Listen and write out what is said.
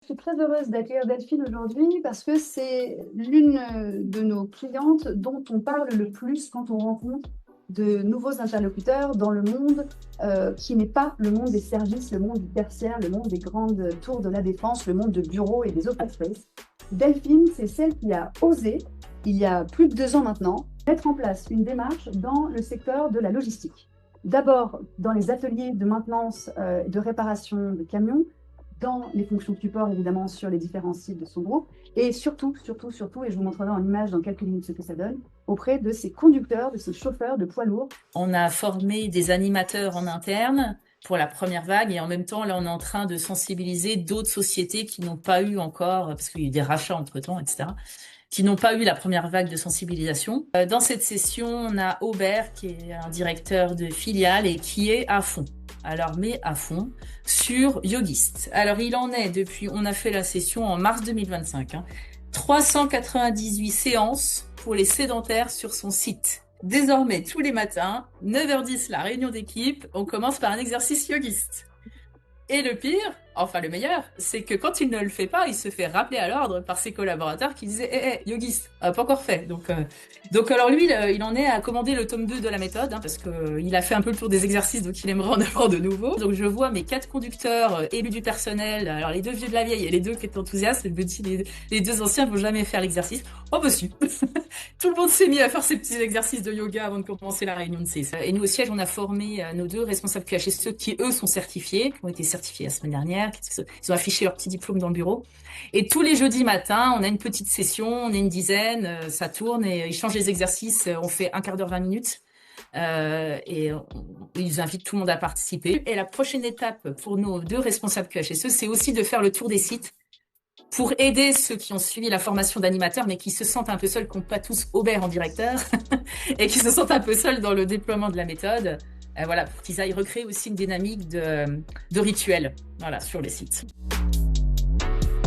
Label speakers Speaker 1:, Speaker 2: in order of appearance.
Speaker 1: Je suis très heureuse d'accueillir Delphine aujourd'hui parce que c'est l'une de nos clientes dont on parle le plus quand on rencontre de nouveaux interlocuteurs dans le monde qui n'est pas le monde des services, le monde du tertiaire, le monde des grandes tours de la défense, le monde de bureaux et des open space. Delphine, c'est celle qui a osé, il y a plus de 2 ans maintenant, mettre en place une démarche dans le secteur de la logistique. D'abord dans les ateliers de maintenance, de réparation de camions, dans les fonctions de support, évidemment, sur les différents sites de son groupe, et surtout, et je vous montrerai en image dans quelques minutes ce que ça donne, auprès de ses conducteurs, de ses chauffeurs de poids lourds.
Speaker 2: On a formé des animateurs en interne pour la première vague et en même temps, là, on est en train de sensibiliser d'autres sociétés qui n'ont pas eu encore, parce qu'il y a eu des rachats entre-temps, etc., qui n'ont pas eu la première vague de sensibilisation. Dans cette session, on a Aubert, qui est un directeur de filiale et qui est à fond. Alors, mais à fond sur Yogist. Alors, il en est depuis, on a fait la session en mars 2025, 398 séances pour les sédentaires sur son site. Désormais, tous les matins, 9h10, la réunion d'équipe, on commence par un exercice yogiste. Et le pire, enfin le meilleur, c'est que quand il ne le fait pas, il se fait rappeler à l'ordre par ses collaborateurs qui disaient yogiste, pas encore fait. Donc alors lui, il en est à commander le tome 2 de la méthode, parce que il a fait un peu le tour des exercices, donc il aimerait en avoir de nouveau. Donc je vois mes 4 conducteurs élus du personnel, alors les 2 vieux de la vieille et les 2 qui étaient enthousiastes, les 2 anciens vont jamais faire l'exercice. Oh bah si. Tout le monde s'est mis à faire ces petits exercices de yoga avant de commencer la réunion de CSA. Et nous au siège, on a formé nos 2 responsables QHSE qui eux sont certifiés, qui ont été certifiés la semaine dernière, ils ont affiché leur petit diplôme dans le bureau. Et tous les jeudis matins, on a une petite session, on est une dizaine, ça tourne et ils changent les exercices, on fait un quart d'heure, 20 minutes. Ils invitent tout le monde à participer. Et la prochaine étape pour nos 2 responsables QHSE, c'est aussi de faire le tour des sites pour aider ceux qui ont suivi la formation d'animateur, mais qui se sentent un peu seuls, qui n'ont pas tous Aubert en directeur, et qui se sentent un peu seuls dans le déploiement de la méthode. Voilà, pour qu'ils aillent recréer aussi une dynamique de rituel, voilà, sur les sites.